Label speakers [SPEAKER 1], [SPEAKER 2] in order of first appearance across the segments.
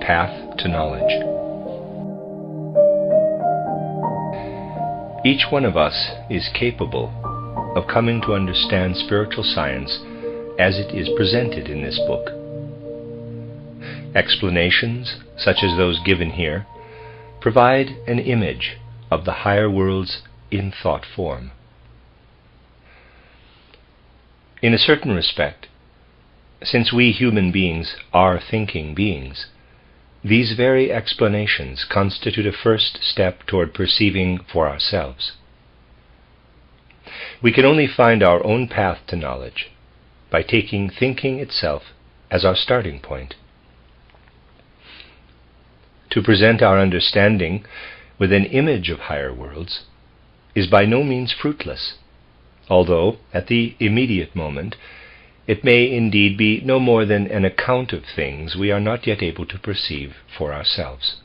[SPEAKER 1] path to knowledge. Each one of us is capable of coming to understand spiritual science as it is presented in this book. Explanations, such as those given here, provide an image of the higher worlds in thought form. In a certain respect, since we human beings are thinking beings, these very explanations constitute a first step toward perceiving for ourselves. We can only find our own path to knowledge by taking thinking itself as our starting point. To present our understanding with an image of higher worlds is by no means fruitless, although at the immediate moment it may indeed be no more than an account of things we are not yet able to perceive for ourselves.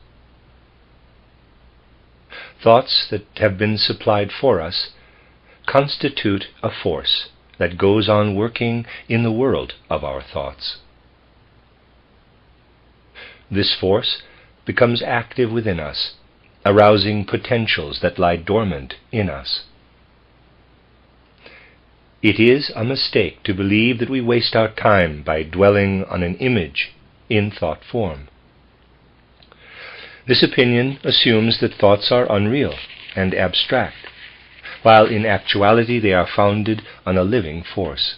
[SPEAKER 1] Thoughts that have been supplied for us constitute a force that goes on working in the world of our thoughts. This force becomes active within us, arousing potentials that lie dormant in us. It is a mistake to believe that we waste our time by dwelling on an image in thought form. This opinion assumes that thoughts are unreal and abstract, while in actuality they are founded on a living force.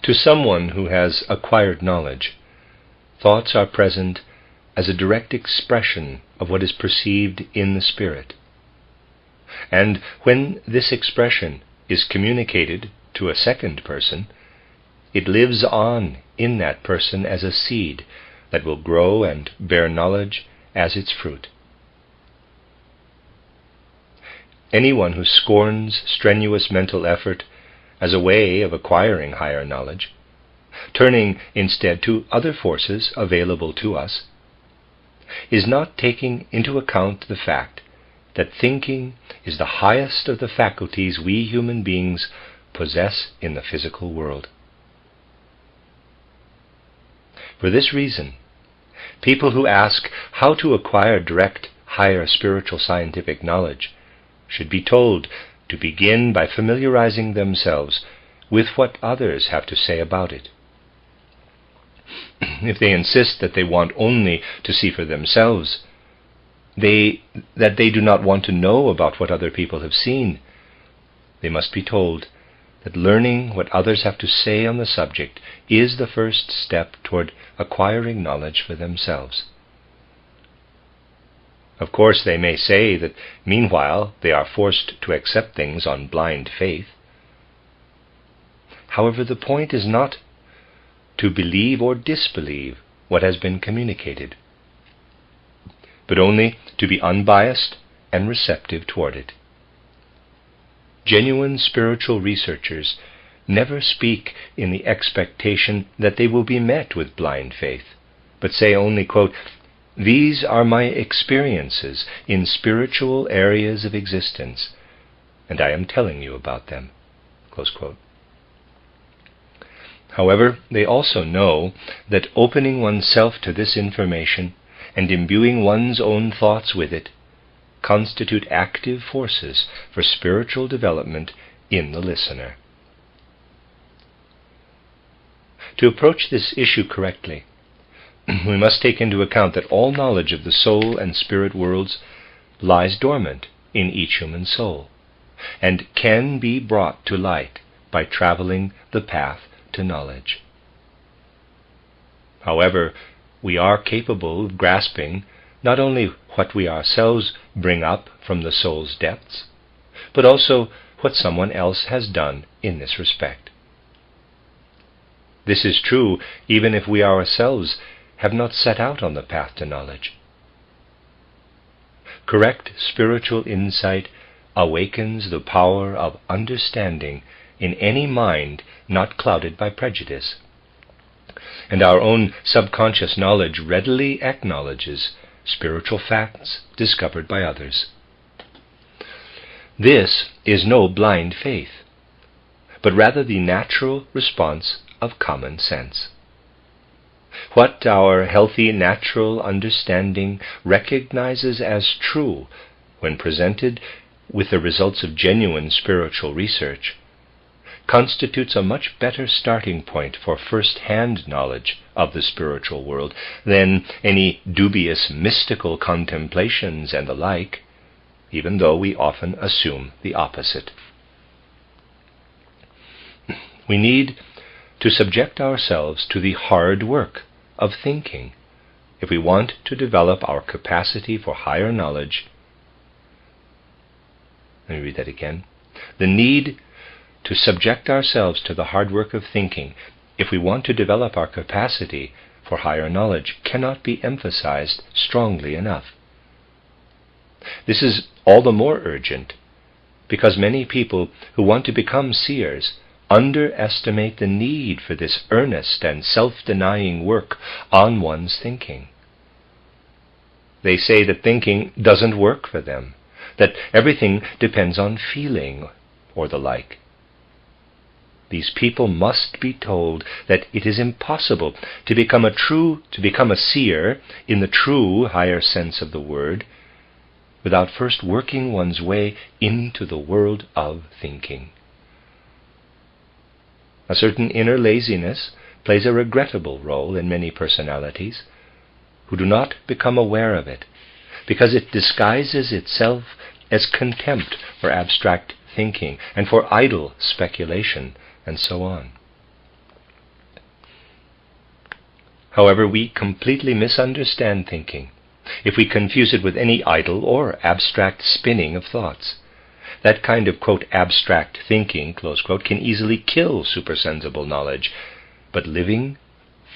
[SPEAKER 1] To someone who has acquired knowledge, thoughts are present as a direct expression of what is perceived in the spirit. And when this expression is communicated to a second person, it lives on in that person as a seed that will grow and bear knowledge as its fruit. Anyone who scorns strenuous mental effort as a way of acquiring higher knowledge, turning instead to other forces available to us, is not taking into account the fact that thinking is the highest of the faculties we human beings possess in the physical world. For this reason, people who ask how to acquire direct, higher spiritual scientific knowledge should be told to begin by familiarizing themselves with what others have to say about it. If they insist that they want only to see for themselves, that they do not want to know about what other people have seen, they must be told that learning what others have to say on the subject is the first step toward acquiring knowledge for themselves. Of course, they may say that meanwhile they are forced to accept things on blind faith. However, the point is not to believe or disbelieve what has been communicated, but only to be unbiased and receptive toward it. Genuine spiritual researchers never speak in the expectation that they will be met with blind faith, but say only, quote, "These are my experiences in spiritual areas of existence, and I am telling you about them," close quote. However, they also know that opening oneself to this information and imbuing one's own thoughts with it constitute active forces for spiritual development in the listener. To approach this issue correctly, we must take into account that all knowledge of the soul and spirit worlds lies dormant in each human soul, and can be brought to light by traveling the path to knowledge. However, we are capable of grasping not only what we ourselves bring up from the soul's depths, but also what someone else has done in this respect. This is true even if we ourselves have not set out on the path to knowledge. Correct spiritual insight awakens the power of understanding in any mind not clouded by prejudice, and our own subconscious knowledge readily acknowledges spiritual facts discovered by others. This is no blind faith, but rather the natural response of common sense. What our healthy natural understanding recognizes as true when presented with the results of genuine spiritual research constitutes a much better starting point for first-hand knowledge of the spiritual world than any dubious mystical contemplations and the like, even though we often assume the opposite. We need to subject ourselves to the hard work of thinking if we want to develop our capacity for higher knowledge. Let me read that again. The need to subject ourselves to the hard work of thinking if we want to develop our capacity for higher knowledge cannot be emphasized strongly enough. This is all the more urgent because many people who want to become seers underestimate the need for this earnest and self-denying work on one's thinking. They say that thinking doesn't work for them, that everything depends on feeling or the like. These people must be told that it is impossible to become a seer in the true higher sense of the word without first working one's way into the world of thinking. A certain inner laziness plays a regrettable role in many personalities who do not become aware of it, because it disguises itself as contempt for abstract thinking and for idle speculation, and so on. However, we completely misunderstand thinking if we confuse it with any idle or abstract spinning of thoughts. That kind of, quote, abstract thinking, close quote, can easily kill supersensible knowledge, but living,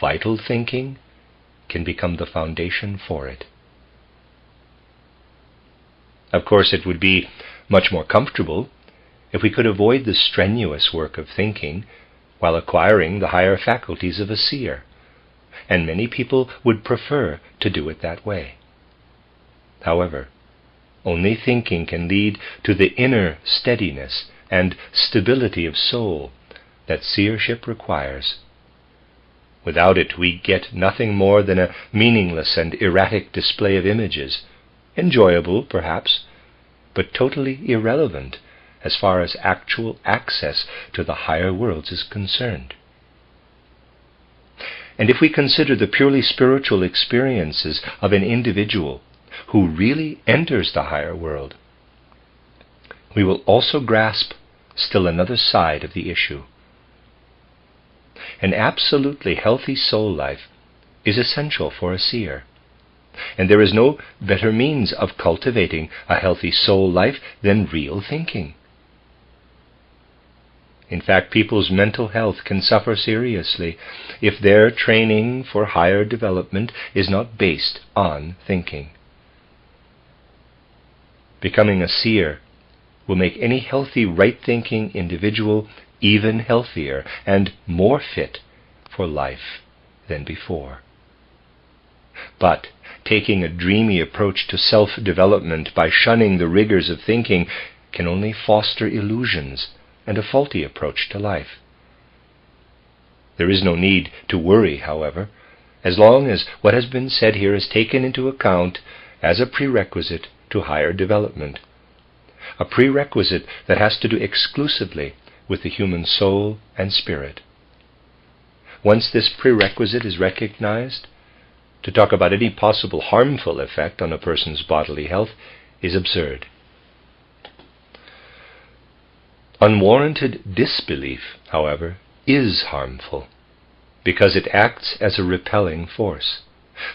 [SPEAKER 1] vital thinking can become the foundation for it. Of course, it would be much more comfortable if we could avoid the strenuous work of thinking while acquiring the higher faculties of a seer, and many people would prefer to do it that way. However, only thinking can lead to the inner steadiness and stability of soul that seership requires. Without it, we get nothing more than a meaningless and erratic display of images, enjoyable perhaps, but totally irrelevant as far as actual access to the higher worlds is concerned. And if we consider the purely spiritual experiences of an individual who really enters the higher world, we will also grasp still another side of the issue. An absolutely healthy soul life is essential for a seer, and there is no better means of cultivating a healthy soul life than real thinking. In fact, people's mental health can suffer seriously if their training for higher development is not based on thinking. Becoming a seer will make any healthy, right-thinking individual even healthier and more fit for life than before. But taking a dreamy approach to self-development by shunning the rigors of thinking can only foster illusions and a faulty approach to life. There is no need to worry, however, as long as what has been said here is taken into account as a prerequisite to higher development, a prerequisite that has to do exclusively with the human soul and spirit. Once this prerequisite is recognized, to talk about any possible harmful effect on a person's bodily health is absurd. Unwarranted disbelief, however, is harmful because it acts as a repelling force,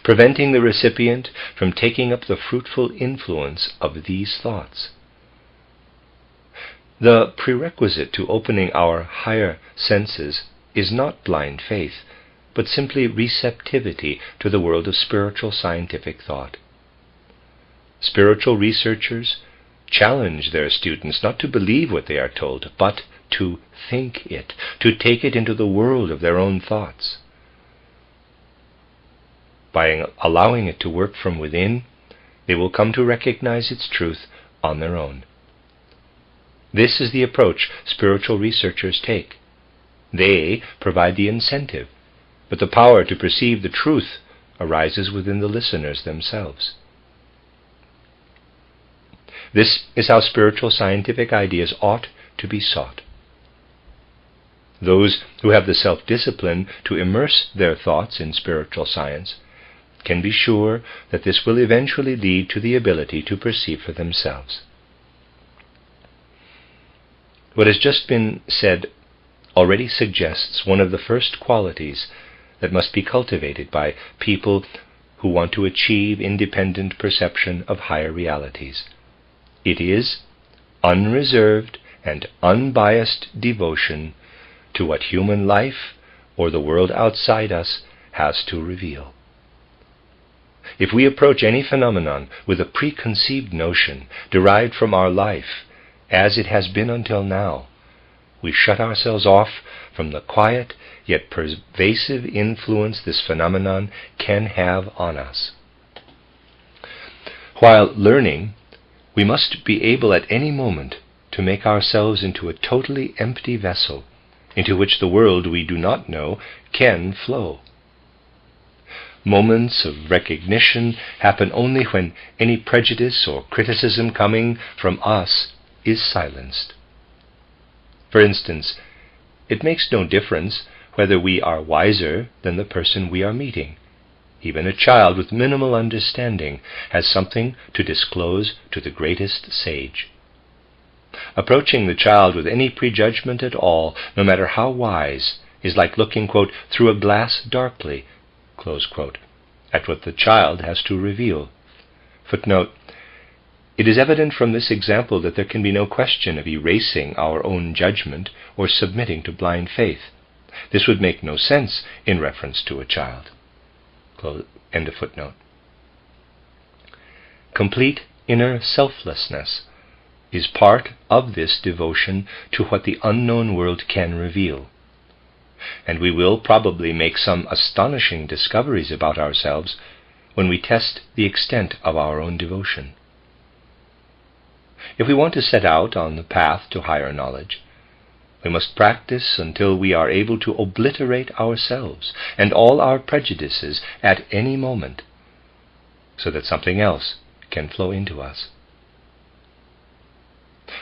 [SPEAKER 1] preventing the recipient from taking up the fruitful influence of these thoughts. The prerequisite to opening our higher senses is not blind faith, but simply receptivity to the world of spiritual scientific thought. Spiritual researchers challenge their students not to believe what they are told, but to think it, to take it into the world of their own thoughts. By allowing it to work from within, they will come to recognize its truth on their own. This is the approach spiritual researchers take. They provide the incentive, but the power to perceive the truth arises within the listeners themselves. This is how spiritual scientific ideas ought to be sought. Those who have the self-discipline to immerse their thoughts in spiritual science can be sure that this will eventually lead to the ability to perceive for themselves. What has just been said already suggests one of the first qualities that must be cultivated by people who want to achieve independent perception of higher realities. It is unreserved and unbiased devotion to what human life or the world outside us has to reveal. If we approach any phenomenon with a preconceived notion derived from our life as it has been until now, we shut ourselves off from the quiet yet pervasive influence this phenomenon can have on us. While learning, we must be able at any moment to make ourselves into a totally empty vessel into which the world we do not know can flow. Moments of recognition happen only when any prejudice or criticism coming from us is silenced. For instance, it makes no difference whether we are wiser than the person we are meeting. Even a child with minimal understanding has something to disclose to the greatest sage. Approaching the child with any prejudgment at all, no matter how wise, is like looking, quote, through a glass darkly, close quote, at what the child has to reveal. Footnote: it is evident from this example that there can be no question of erasing our own judgment or submitting to blind faith. This would make no sense in reference to a child. End of footnote. Complete inner selflessness is part of this devotion to what the unknown world can reveal. And we will probably make some astonishing discoveries about ourselves when we test the extent of our own devotion. If we want to set out on the path to higher knowledge, we must practice until we are able to obliterate ourselves and all our prejudices at any moment, so that something else can flow into us.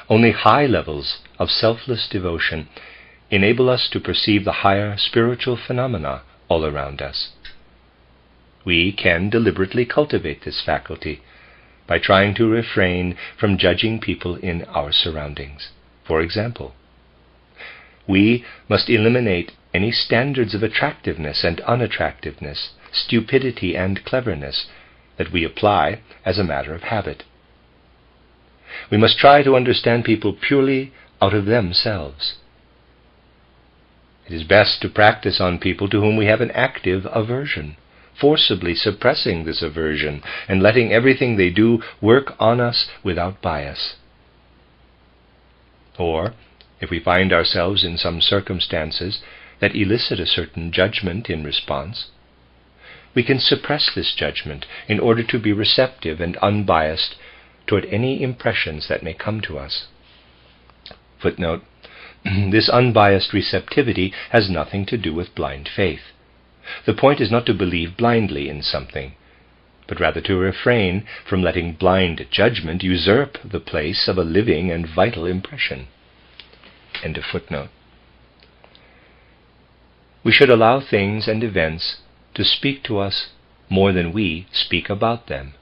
[SPEAKER 1] Only high levels of selfless devotion enable us to perceive the higher spiritual phenomena all around us. We can deliberately cultivate this faculty by trying to refrain from judging people in our surroundings. For example, we must eliminate any standards of attractiveness and unattractiveness, stupidity and cleverness that we apply as a matter of habit. We must try to understand people purely out of themselves. It is best to practice on people to whom we have an active aversion, forcibly suppressing this aversion and letting everything they do work on us without bias. Or, if we find ourselves in some circumstances that elicit a certain judgment in response, we can suppress this judgment in order to be receptive and unbiased toward any impressions that may come to us. Footnote: this unbiased receptivity has nothing to do with blind faith. The point is not to believe blindly in something, but rather to refrain from letting blind judgment usurp the place of a living and vital impression. End of footnote. We should allow things and events to speak to us more than we speak about them.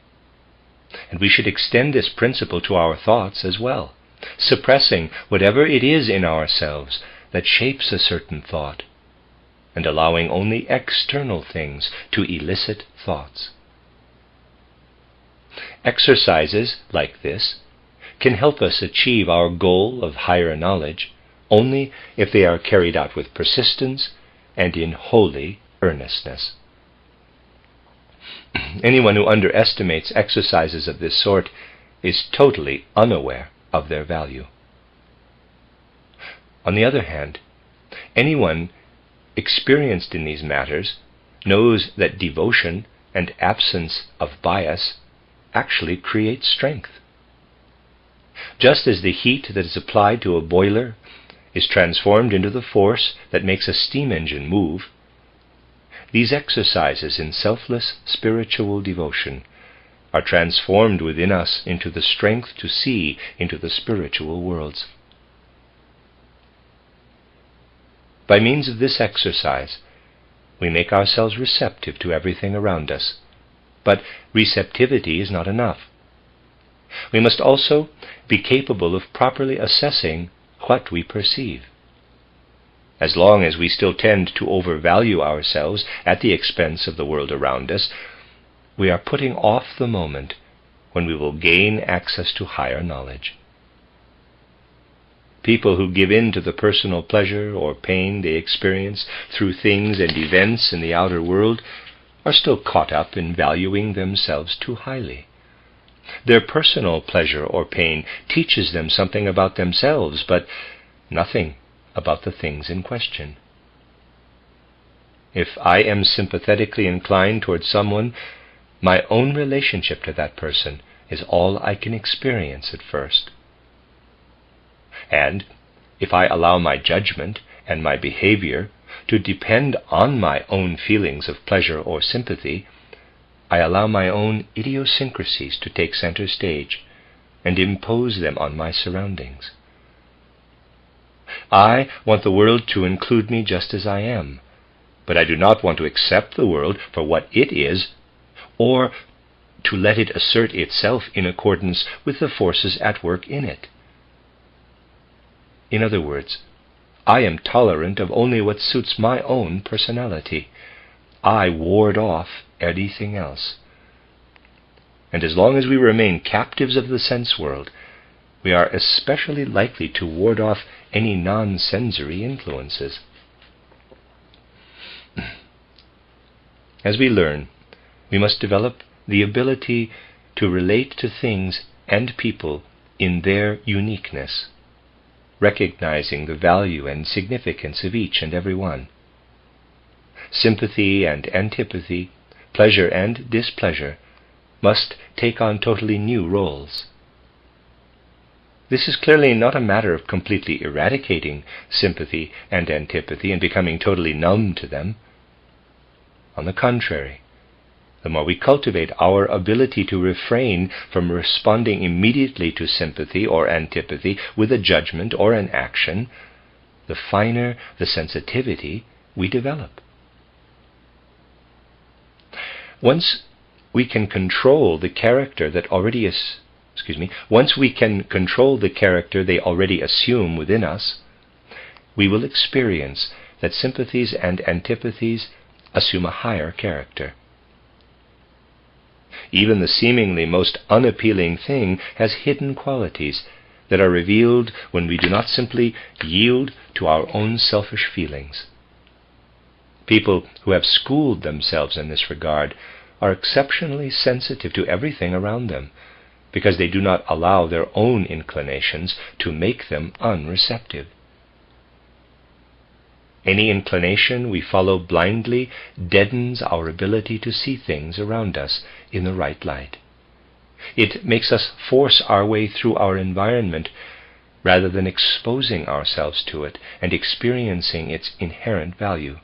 [SPEAKER 1] And we should extend this principle to our thoughts as well, suppressing whatever it is in ourselves that shapes a certain thought, and allowing only external things to elicit thoughts. Exercises like this can help us achieve our goal of higher knowledge only if they are carried out with persistence and in holy earnestness. Anyone who underestimates exercises of this sort is totally unaware of their value. On the other hand, anyone experienced in these matters knows that devotion and absence of bias actually create strength. Just as the heat that is applied to a boiler is transformed into the force that makes a steam engine move, these exercises in selfless spiritual devotion are transformed within us into the strength to see into the spiritual worlds. By means of this exercise, we make ourselves receptive to everything around us. But receptivity is not enough. We must also be capable of properly assessing what we perceive. As long as we still tend to overvalue ourselves at the expense of the world around us, we are putting off the moment when we will gain access to higher knowledge. People who give in to the personal pleasure or pain they experience through things and events in the outer world are still caught up in valuing themselves too highly. Their personal pleasure or pain teaches them something about themselves, but nothing about the things in question. If I am sympathetically inclined towards someone, my own relationship to that person is all I can experience at first. And if I allow my judgment and my behavior to depend on my own feelings of pleasure or sympathy, I allow my own idiosyncrasies to take center stage and impose them on my surroundings. I want the world to include me just as I am, but I do not want to accept the world for what it is, or to let it assert itself in accordance with the forces at work in it. In other words, I am tolerant of only what suits my own personality. I ward off anything else. And as long as we remain captives of the sense world, we are especially likely to ward off any non-sensory influences. As we learn, we must develop the ability to relate to things and people in their uniqueness, recognizing the value and significance of each and every one. Sympathy and antipathy, pleasure and displeasure must take on totally new roles. This is clearly not a matter of completely eradicating sympathy and antipathy and becoming totally numb to them. On the contrary, the more we cultivate our ability to refrain from responding immediately to sympathy or antipathy with a judgment or an action, the finer the sensitivity we develop. Once we can control the character they already assume within us, we will experience that sympathies and antipathies assume a higher character. Even the seemingly most unappealing thing has hidden qualities that are revealed when we do not simply yield to our own selfish feelings. People who have schooled themselves in this regard are exceptionally sensitive to everything around them, because they do not allow their own inclinations to make them unreceptive. Any inclination we follow blindly deadens our ability to see things around us in the right light. It makes us force our way through our environment rather than exposing ourselves to it and experiencing its inherent value.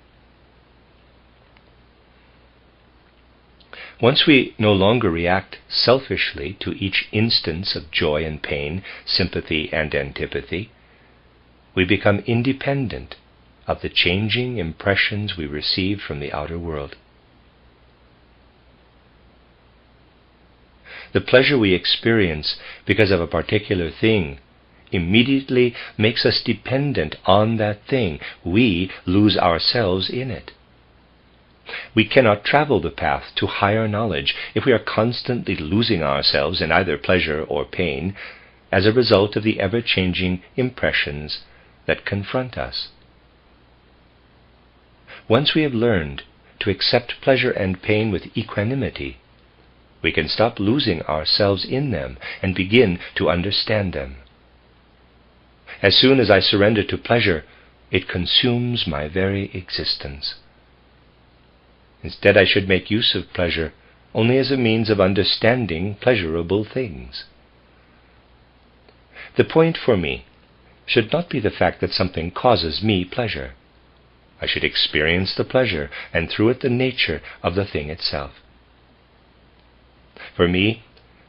[SPEAKER 1] Once we no longer react selfishly to each instance of joy and pain, sympathy and antipathy, we become independent of the changing impressions we receive from the outer world. The pleasure we experience because of a particular thing immediately makes us dependent on that thing. We lose ourselves in it. We cannot travel the path to higher knowledge if we are constantly losing ourselves in either pleasure or pain as a result of the ever-changing impressions that confront us. Once we have learned to accept pleasure and pain with equanimity, we can stop losing ourselves in them and begin to understand them. As soon as I surrender to pleasure, it consumes my very existence. Instead, I should make use of pleasure only as a means of understanding pleasurable things. The point for me should not be the fact that something causes me pleasure. I should experience the pleasure, and through it the nature of the thing itself. For me,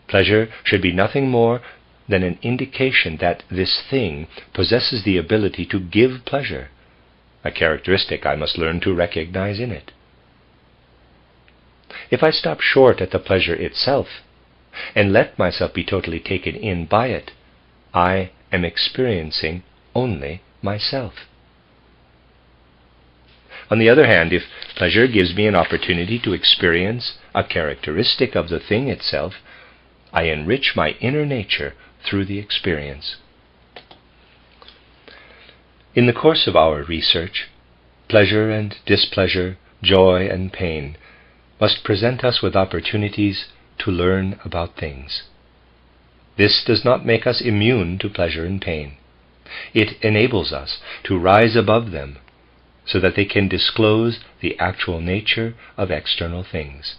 [SPEAKER 1] pleasure should be nothing more than an indication that this thing possesses the ability to give pleasure, a characteristic I must learn to recognize in it. If I stop short at the pleasure itself, and let myself be totally taken in by it, I am experiencing only myself. On the other hand, if pleasure gives me an opportunity to experience a characteristic of the thing itself, I enrich my inner nature through the experience. In the course of our research, pleasure and displeasure, joy and pain must present us with opportunities to learn about things. This does not make us immune to pleasure and pain. It enables us to rise above them so that they can disclose the actual nature of external things.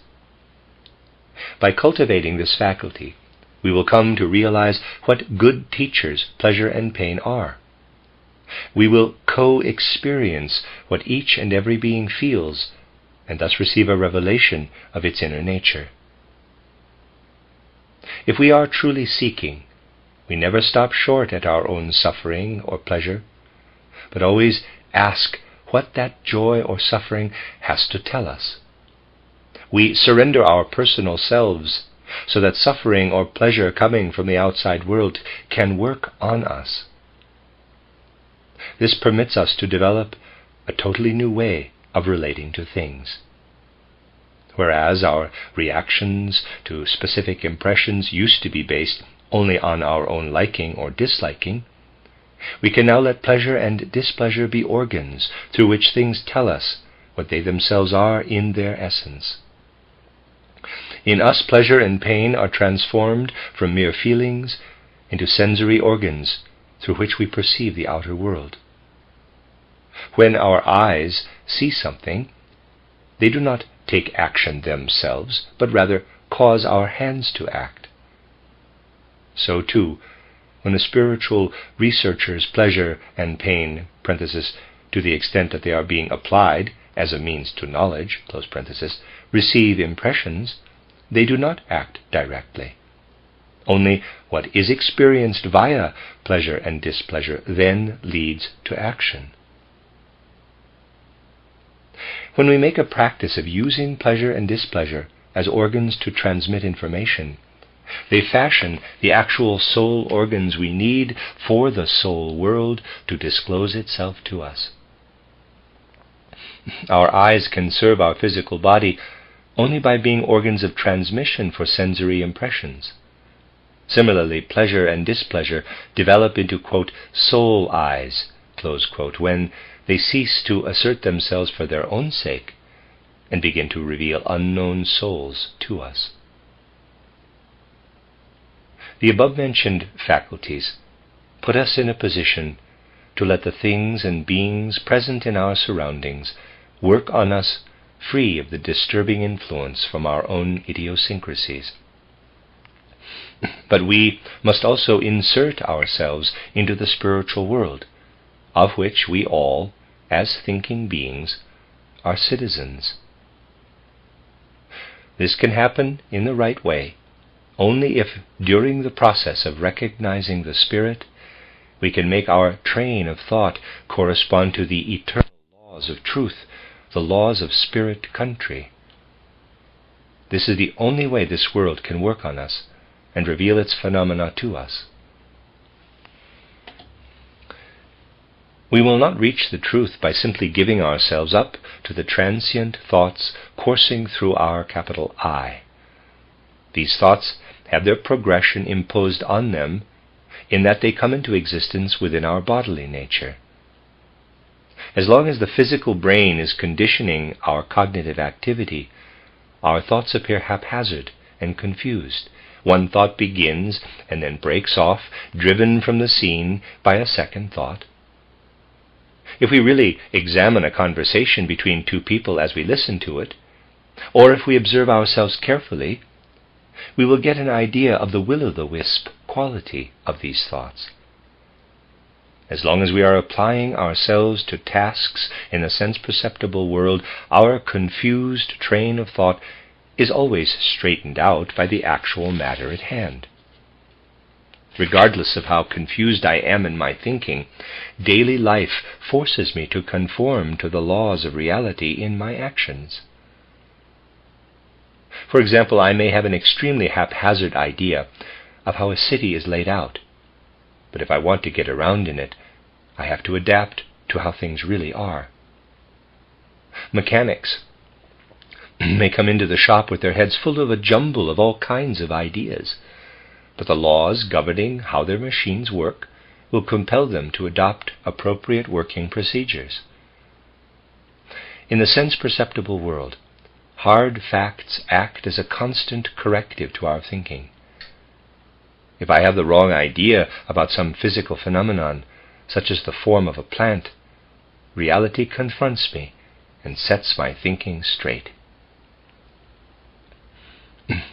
[SPEAKER 1] By cultivating this faculty, we will come to realize what good teachers pleasure and pain are. We will co-experience what each and every being feels, and thus receive a revelation of its inner nature. If we are truly seeking, we never stop short at our own suffering or pleasure, but always ask what that joy or suffering has to tell us. We surrender our personal selves so that suffering or pleasure coming from the outside world can work on us. This permits us to develop a totally new way of relating to things. Whereas our reactions to specific impressions used to be based only on our own liking or disliking, we can now let pleasure and displeasure be organs through which things tell us what they themselves are in their essence. In us, pleasure and pain are transformed from mere feelings into sensory organs through which we perceive the outer world. When our eyes see something, they do not take action themselves, but rather cause our hands to act. So too, when the spiritual researcher's pleasure and pain, to the extent that they are being applied as a means to knowledge, receive impressions, they do not act directly. Only what is experienced via pleasure and displeasure then leads to action. When we make a practice of using pleasure and displeasure as organs to transmit information, they fashion the actual soul organs we need for the soul world to disclose itself to us. Our eyes can serve our physical body only by being organs of transmission for sensory impressions. Similarly, pleasure and displeasure develop into, quote, soul eyes, close quote, when they cease to assert themselves for their own sake and begin to reveal unknown souls to us. The above-mentioned faculties put us in a position to let the things and beings present in our surroundings work on us free of the disturbing influence from our own idiosyncrasies. But we must also insert ourselves into the spiritual world, of which we all, as thinking beings, are citizens. This can happen in the right way only if, during the process of recognizing the Spirit, we can make our train of thought correspond to the eternal laws of truth, the laws of spirit country. This is the only way this world can work on us and reveal its phenomena to us. We will not reach the truth by simply giving ourselves up to the transient thoughts coursing through our capital I. These thoughts have their progression imposed on them in that they come into existence within our bodily nature. As long as the physical brain is conditioning our cognitive activity, our thoughts appear haphazard and confused. One thought begins and then breaks off, driven from the scene by a second thought. If we really examine a conversation between two people as we listen to it, or if we observe ourselves carefully, we will get an idea of the will-o'-the-wisp quality of these thoughts. As long as we are applying ourselves to tasks in the sense-perceptible world, our confused train of thought is always straightened out by the actual matter at hand. Regardless of how confused I am in my thinking, daily life forces me to conform to the laws of reality in my actions. For example, I may have an extremely haphazard idea of how a city is laid out, but if I want to get around in it, I have to adapt to how things really are. Mechanics may come into the shop with their heads full of a jumble of all kinds of ideas, but the laws governing how their machines work will compel them to adopt appropriate working procedures. In the sense-perceptible world, hard facts act as a constant corrective to our thinking. If I have the wrong idea about some physical phenomenon, such as the form of a plant, reality confronts me and sets my thinking straight.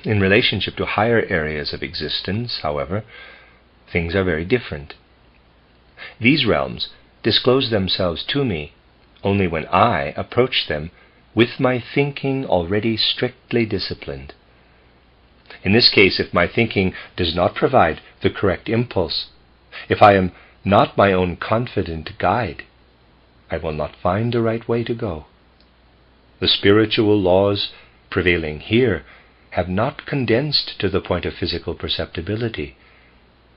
[SPEAKER 1] In relationship to higher areas of existence, however, things are very different. These realms disclose themselves to me only when I approach them with my thinking already strictly disciplined. In this case, if my thinking does not provide the correct impulse, if I am not my own confident guide, I will not find the right way to go. The spiritual laws prevailing here have not condensed to the point of physical perceptibility,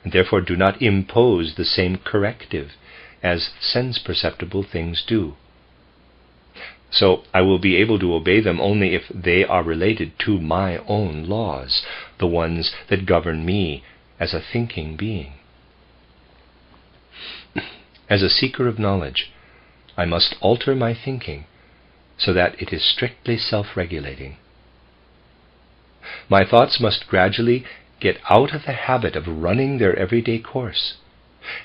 [SPEAKER 1] and therefore do not impose the same corrective as sense-perceptible things do. So I will be able to obey them only if they are related to my own laws, the ones that govern me as a thinking being. As a seeker of knowledge, I must alter my thinking so that it is strictly self-regulating. My thoughts must gradually get out of the habit of running their everyday course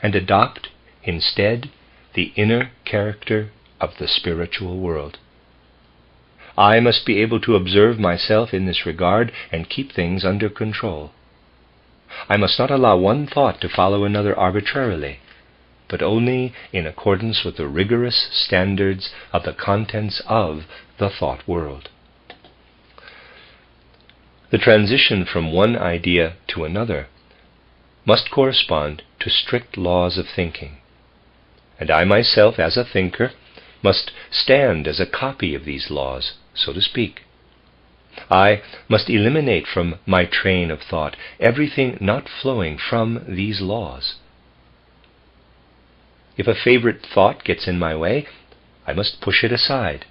[SPEAKER 1] and adopt instead the inner character of the spiritual world. I must be able to observe myself in this regard and keep things under control. I must not allow one thought to follow another arbitrarily, but only in accordance with the rigorous standards of the contents of the thought world. The transition from one idea to another must correspond to strict laws of thinking, and I myself, as a thinker, must stand as a copy of these laws, so to speak. I must eliminate from my train of thought everything not flowing from these laws. If a favorite thought gets in my way, I must push it aside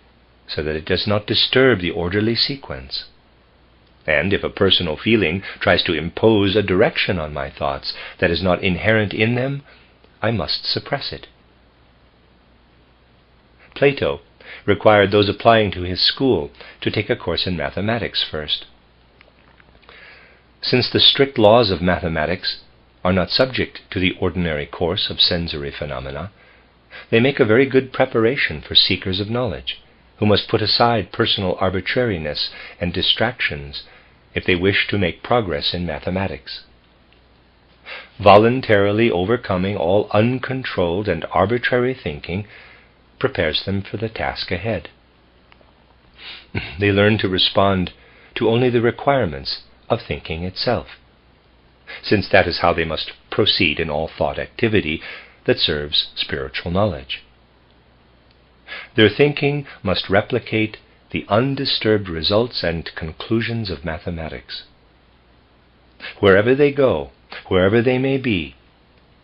[SPEAKER 1] so that it does not disturb the orderly sequence. And if a personal feeling tries to impose a direction on my thoughts that is not inherent in them, I must suppress it. Plato required those applying to his school to take a course in mathematics first. Since the strict laws of mathematics are not subject to the ordinary course of sensory phenomena, they make a very good preparation for seekers of knowledge, who must put aside personal arbitrariness and distractions if they wish to make progress in mathematics. Voluntarily overcoming all uncontrolled and arbitrary thinking prepares them for the task ahead. They learn to respond to only the requirements of thinking itself, since that is how they must proceed in all thought activity that serves spiritual knowledge. Their thinking must replicate the undisturbed results and conclusions of mathematics. Wherever they go, wherever they may be,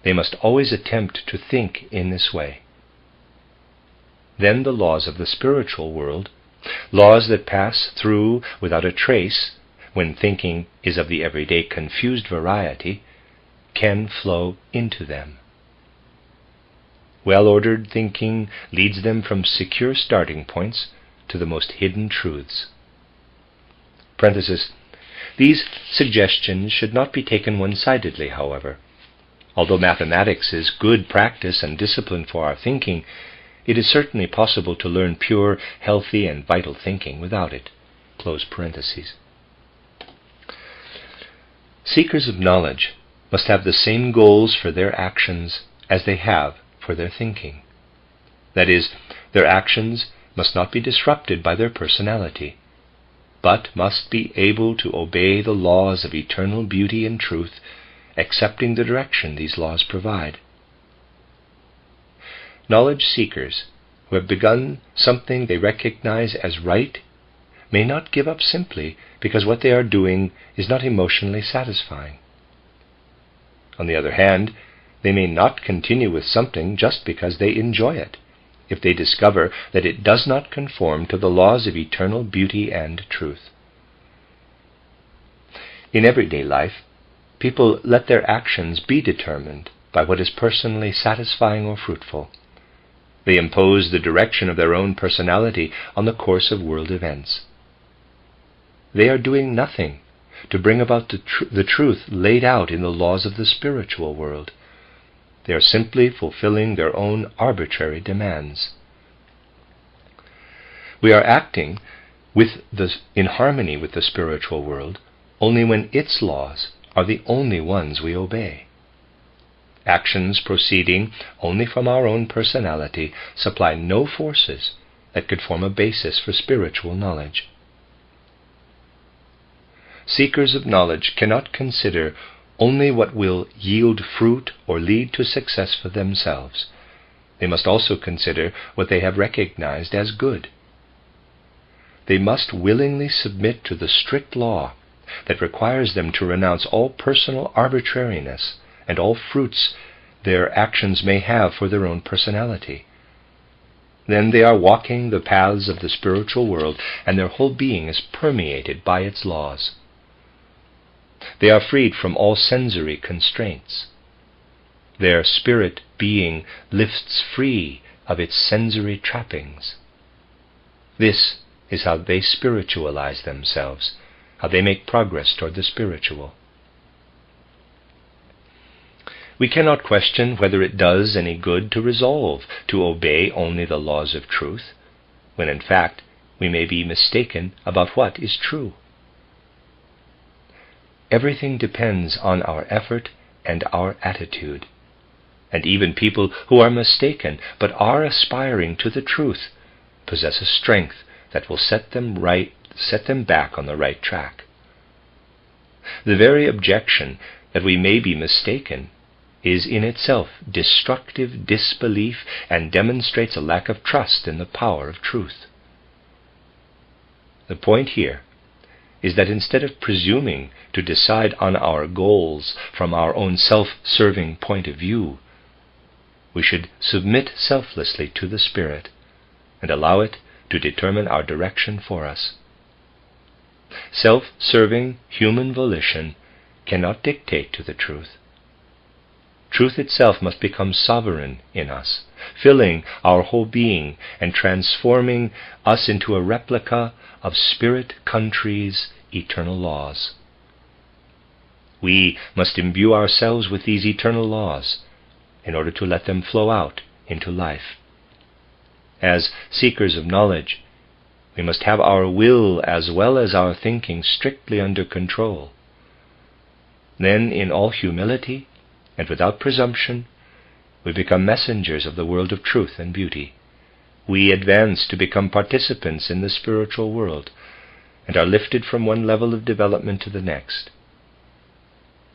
[SPEAKER 1] they must always attempt to think in this way. Then the laws of the spiritual world, laws that pass through without a trace when thinking is of the everyday confused variety, can flow into them. Well-ordered thinking leads them from secure starting points to the most hidden truths. Parenthesis. These suggestions should not be taken one-sidedly, however. Although mathematics is good practice and discipline for our thinking, it is certainly possible to learn pure, healthy, and vital thinking without it. Close parentheses. Seekers of knowledge must have the same goals for their actions as they have for their thinking. That is, their actions must not be disrupted by their personality, but must be able to obey the laws of eternal beauty and truth, accepting the direction these laws provide. Knowledge seekers who have begun something they recognize as right may not give up simply because what they are doing is not emotionally satisfying. On the other hand, they may not continue with something just because they enjoy it, if they discover that it does not conform to the laws of eternal beauty and truth. In everyday life, people let their actions be determined by what is personally satisfying or fruitful. They impose the direction of their own personality on the course of world events. They are doing nothing to bring about the truth laid out in the laws of the spiritual world. They are simply fulfilling their own arbitrary demands. We are acting in harmony with the spiritual world only when its laws are the only ones we obey. Actions proceeding only from our own personality supply no forces that could form a basis for spiritual knowledge. Seekers of knowledge cannot consider only what will yield fruit or lead to success for themselves. They must also consider what they have recognized as good. They must willingly submit to the strict law that requires them to renounce all personal arbitrariness and all fruits their actions may have for their own personality. Then they are walking the paths of the spiritual world, and their whole being is permeated by its laws. They are freed from all sensory constraints. Their spirit being lifts free of its sensory trappings. This is how they spiritualize themselves, how they make progress toward the spiritual. We cannot question whether it does any good to resolve to obey only the laws of truth, when in fact we may be mistaken about what is true. Everything depends on our effort and our attitude, and even people who are mistaken but are aspiring to the truth possess a strength that will set them back on the right track. The very objection that we may be mistaken is in itself destructive disbelief and demonstrates a lack of trust in the power of truth. The point here is that instead of presuming to decide on our goals from our own self-serving point of view, we should submit selflessly to the Spirit and allow it to determine our direction for us. Self-serving human volition cannot dictate to the truth. Truth itself must become sovereign in us, filling our whole being and transforming us into a replica of Spirit Country's eternal laws. We must imbue ourselves with these eternal laws in order to let them flow out into life. As seekers of knowledge, we must have our will as well as our thinking strictly under control. Then, in all humility and without presumption, we become messengers of the world of truth and beauty. We advance to become participants in the spiritual world and are lifted from one level of development to the next.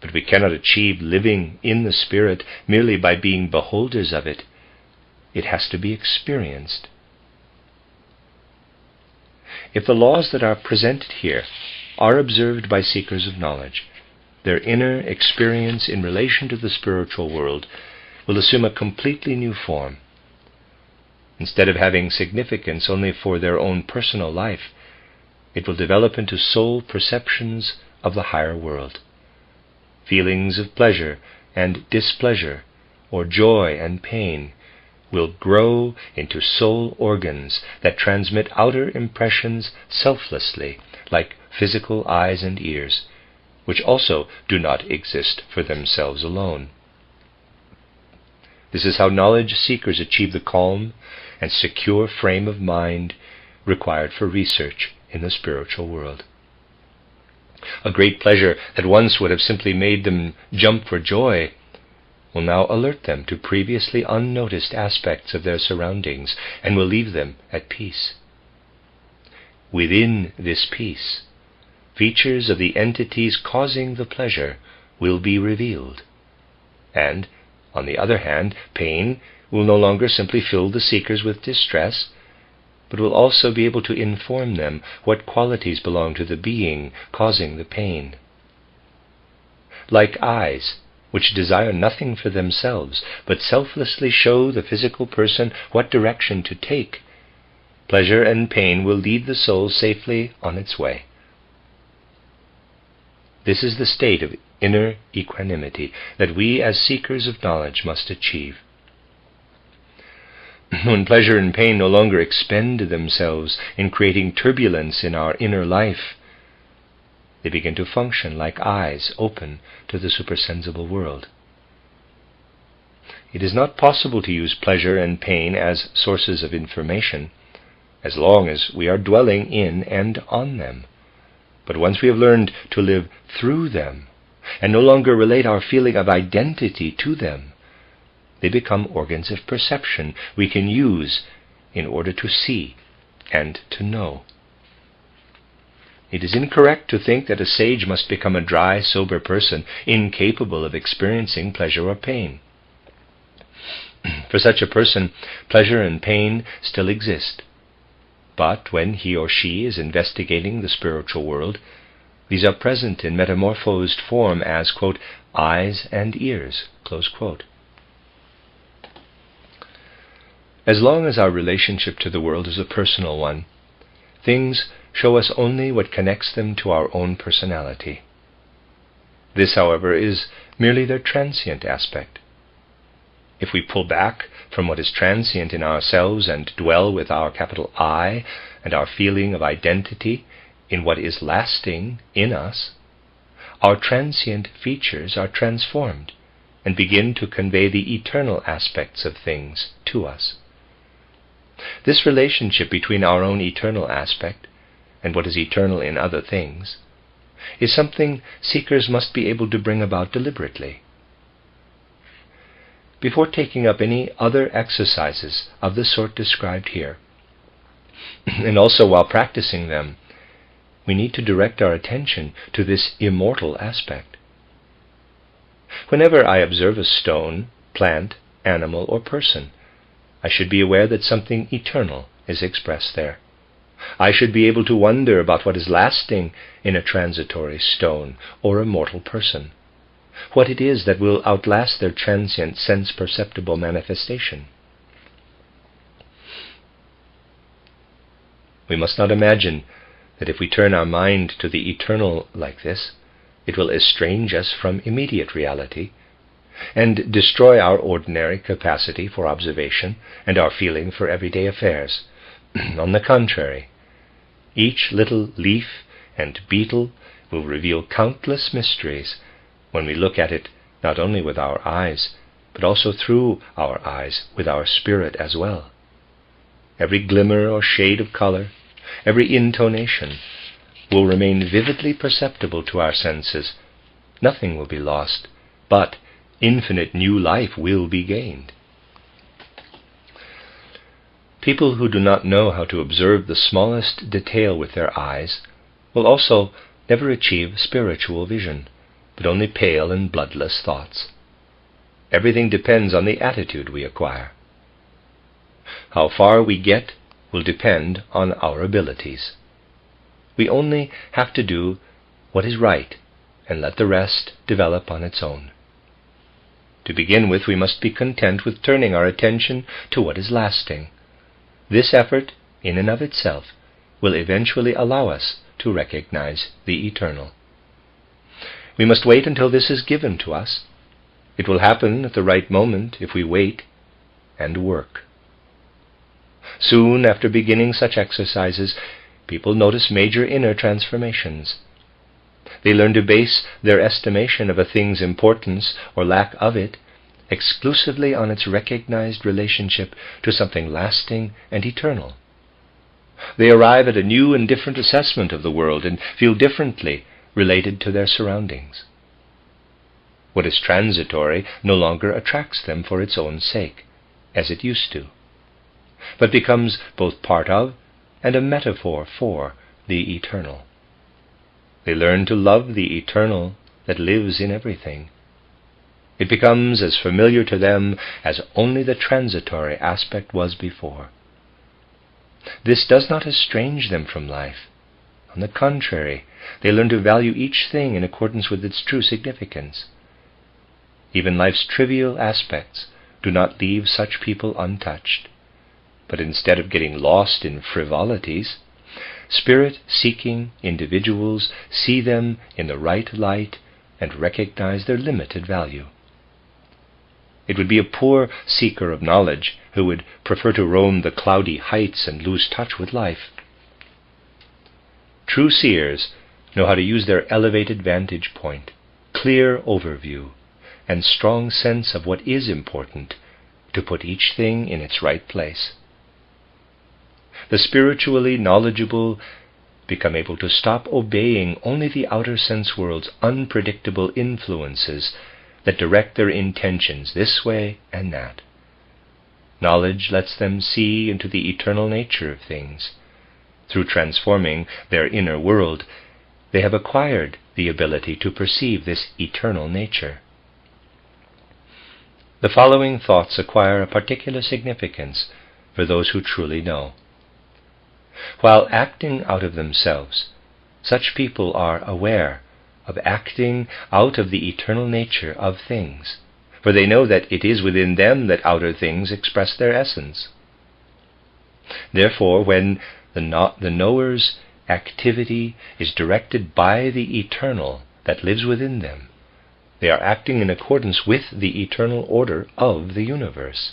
[SPEAKER 1] But we cannot achieve living in the Spirit merely by being beholders of it. It has to be experienced. If the laws that are presented here are observed by seekers of knowledge, their inner experience in relation to the spiritual world will assume a completely new form. Instead of having significance only for their own personal life, it will develop into soul perceptions of the higher world. Feelings of pleasure and displeasure, or joy and pain, will grow into soul organs that transmit outer impressions selflessly, like physical eyes and ears, which also do not exist for themselves alone. This is how knowledge seekers achieve the calm and secure frame of mind required for research in the spiritual world. A great pleasure that once would have simply made them jump for joy will now alert them to previously unnoticed aspects of their surroundings and will leave them at peace. Within this peace, features of the entities causing the pleasure will be revealed. And, on the other hand, pain will no longer simply fill the seekers with distress, but will also be able to inform them what qualities belong to the being causing the pain. Like eyes, which desire nothing for themselves, but selflessly show the physical person what direction to take, pleasure and pain will lead the soul safely on its way. This is the state of inner equanimity that we as seekers of knowledge must achieve. When pleasure and pain no longer expend themselves in creating turbulence in our inner life, they begin to function like eyes open to the supersensible world. It is not possible to use pleasure and pain as sources of information, as long as we are dwelling in and on them. But once we have learned to live through them, and no longer relate our feeling of identity to them, they become organs of perception we can use in order to see and to know. It is incorrect to think that a sage must become a dry, sober person, incapable of experiencing pleasure or pain. For such a person, pleasure and pain still exist. But when he or she is investigating the spiritual world, these are present in metamorphosed form as, quote, eyes and ears, close quote. As long as our relationship to the world is a personal one, things show us only what connects them to our own personality. This, however, is merely their transient aspect. If we pull back from what is transient in ourselves and dwell with our capital I and our feeling of identity in what is lasting in us, our transient features are transformed and begin to convey the eternal aspects of things to us. This relationship between our own eternal aspect and what is eternal in other things is something seekers must be able to bring about deliberately. Before taking up any other exercises of the sort described here, and also while practicing them, we need to direct our attention to this immortal aspect. Whenever I observe a stone, plant, animal, or person, I should be aware that something eternal is expressed there. I should be able to wonder about what is lasting in a transitory stone or a mortal person, what it is that will outlast their transient sense-perceptible manifestation. We must not imagine that if we turn our mind to the eternal like this, it will estrange us from immediate reality and destroy our ordinary capacity for observation and our feeling for everyday affairs. On the contrary, each little leaf and beetle will reveal countless mysteries when we look at it not only with our eyes, but also through our eyes with our spirit as well. Every glimmer or shade of color, every intonation will remain vividly perceptible to our senses. Nothing will be lost, but infinite new life will be gained. People who do not know how to observe the smallest detail with their eyes will also never achieve spiritual vision, but only pale and bloodless thoughts. Everything depends on the attitude we acquire. How far we get will depend on our abilities. We only have to do what is right and let the rest develop on its own. To begin with, we must be content with turning our attention to what is lasting. This effort, in and of itself, will eventually allow us to recognize the eternal. We must wait until this is given to us. It will happen at the right moment if we wait and work. Soon after beginning such exercises, people notice major inner transformations. They learn to base their estimation of a thing's importance or lack of it exclusively on its recognized relationship to something lasting and eternal. They arrive at a new and different assessment of the world and feel differently related to their surroundings. What is transitory no longer attracts them for its own sake, as it used to, but becomes both part of and a metaphor for the eternal. They learn to love the eternal that lives in everything. It becomes as familiar to them as only the transitory aspect was before. This does not estrange them from life. On the contrary, they learn to value each thing in accordance with its true significance. Even life's trivial aspects do not leave such people untouched, but instead of getting lost in frivolities, spirit-seeking individuals see them in the right light and recognize their limited value. It would be a poor seeker of knowledge who would prefer to roam the cloudy heights and lose touch with life. True seers know how to use their elevated vantage point, clear overview, and strong sense of what is important to put each thing in its right place. The spiritually knowledgeable become able to stop obeying only the outer sense world's unpredictable influences that direct their intentions this way and that. Knowledge lets them see into the eternal nature of things. Through transforming their inner world, they have acquired the ability to perceive this eternal nature. The following thoughts acquire a particular significance for those who truly know. While acting out of themselves, such people are aware of acting out of the eternal nature of things, for they know that it is within them that outer things express their essence. Therefore, when the knower's activity is directed by the eternal that lives within them, they are acting in accordance with the eternal order of the universe.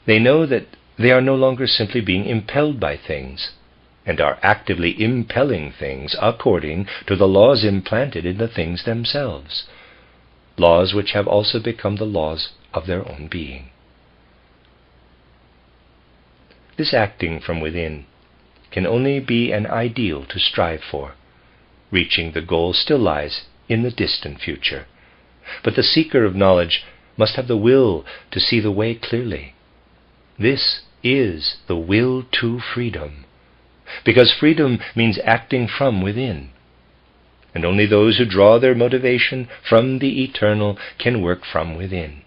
[SPEAKER 1] They know that they are no longer simply being impelled by things, and are actively impelling things according to the laws implanted in the things themselves, laws which have also become the laws of their own being. This acting from within can only be an ideal to strive for. Reaching the goal still lies in the distant future, but the seeker of knowledge must have the will to see the way clearly. This is the will to freedom, because freedom means acting from within, and only those who draw their motivation from the eternal can work from within.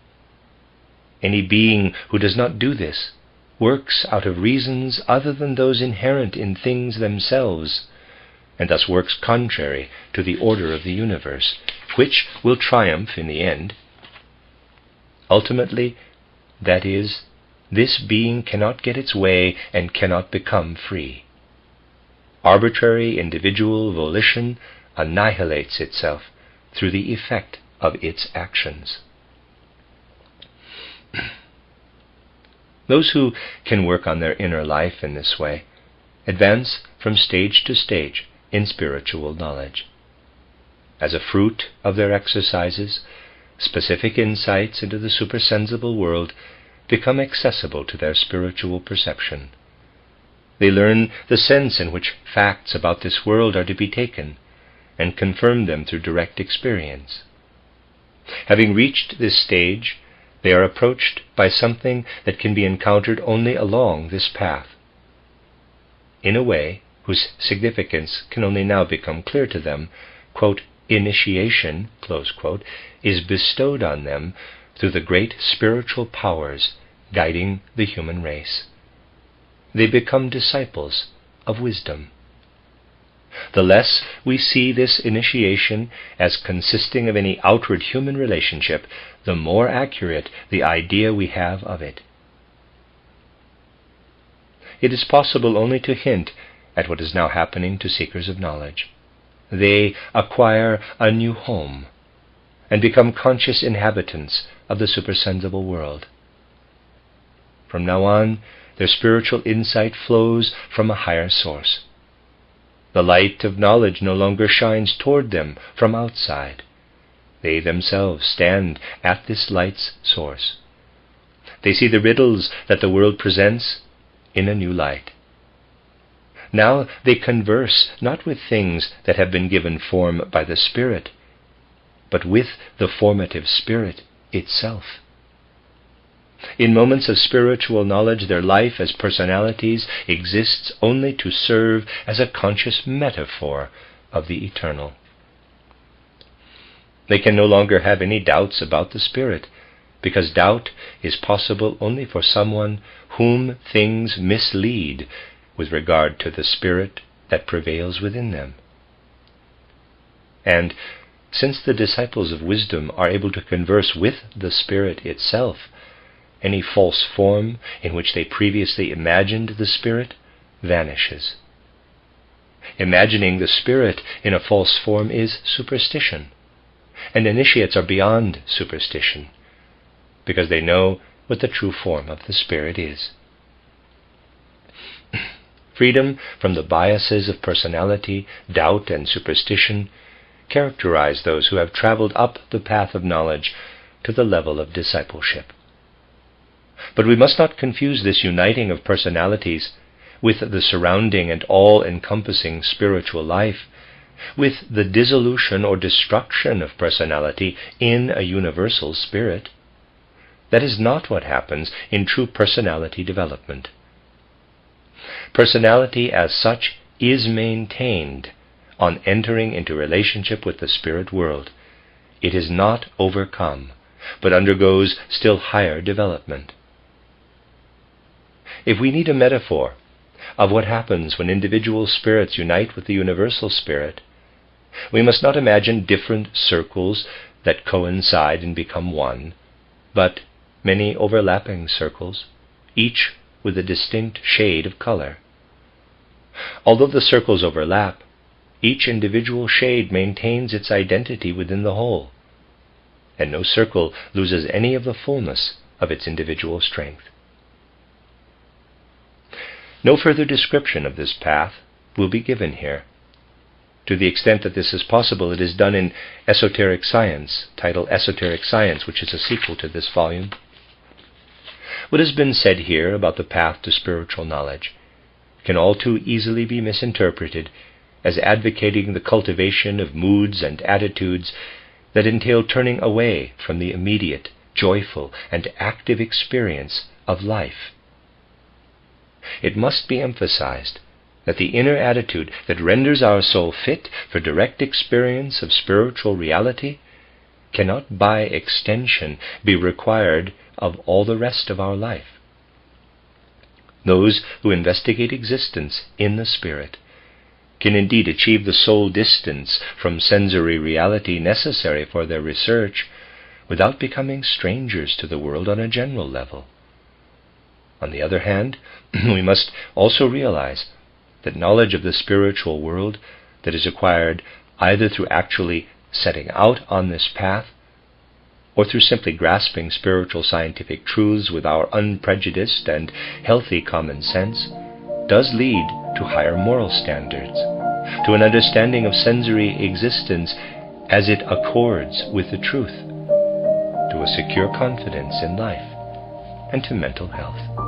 [SPEAKER 1] Any being who does not do this works out of reasons other than those inherent in things themselves, and thus works contrary to the order of the universe, which will triumph in the end. Ultimately, that is, this being cannot get its way and cannot become free. Arbitrary individual volition annihilates itself through the effect of its actions. Those who can work on their inner life in this way advance from stage to stage in spiritual knowledge. As a fruit of their exercises, specific insights into the supersensible world become accessible to their spiritual perception. They learn the sense in which facts about this world are to be taken, and confirm them through direct experience. Having reached this stage, they are approached by something that can be encountered only along this path. In a way whose significance can only now become clear to them, quote, initiation, close quote, is bestowed on them through the great spiritual powers guiding the human race. They become disciples of wisdom. The less we see this initiation as consisting of any outward human relationship, the more accurate the idea we have of it. It is possible only to hint at what is now happening to seekers of knowledge. They acquire a new home and become conscious inhabitants of the supersensible world. From now on, their spiritual insight flows from a higher source. The light of knowledge no longer shines toward them from outside. They themselves stand at this light's source. They see the riddles that the world presents in a new light. Now they converse not with things that have been given form by the Spirit, but with the formative spirit itself. In moments of spiritual knowledge, their life as personalities exists only to serve as a conscious metaphor of the eternal. They can no longer have any doubts about the spirit, because doubt is possible only for someone whom things mislead with regard to the spirit that prevails within them. And since the disciples of wisdom are able to converse with the spirit itself, any false form in which they previously imagined the spirit vanishes. Imagining the spirit in a false form is superstition, and initiates are beyond superstition, because they know what the true form of the spirit is. Freedom from the biases of personality, doubt, and superstition characterize those who have traveled up the path of knowledge to the level of discipleship. But we must not confuse this uniting of personalities with the surrounding and all-encompassing spiritual life with the dissolution or destruction of personality in a universal spirit. That is not what happens in true personality development. Personality as such is maintained on entering into relationship with the spirit world. It is not overcome, but undergoes still higher development. If we need a metaphor of what happens when individual spirits unite with the universal spirit, we must not imagine different circles that coincide and become one, but many overlapping circles, each with a distinct shade of color. Although the circles overlap, each individual shade maintains its identity within the whole, and no circle loses any of the fullness of its individual strength. No further description of this path will be given here. To the extent that this is possible, it is done in Esoteric Science, titled Esoteric Science, which is a sequel to this volume. What has been said here about the path to spiritual knowledge can all too easily be misinterpreted as advocating the cultivation of moods and attitudes that entail turning away from the immediate, joyful, and active experience of life. It must be emphasized that the inner attitude that renders our soul fit for direct experience of spiritual reality cannot by extension be required of all the rest of our life. Those who investigate existence in the spirit can indeed achieve the soul distance from sensory reality necessary for their research without becoming strangers to the world on a general level. On the other hand, we must also realize that knowledge of the spiritual world that is acquired either through actually setting out on this path or through simply grasping spiritual scientific truths with our unprejudiced and healthy common sense does lead to higher moral standards, to an understanding of sensory existence as it accords with the truth, to a secure confidence in life, and to mental health.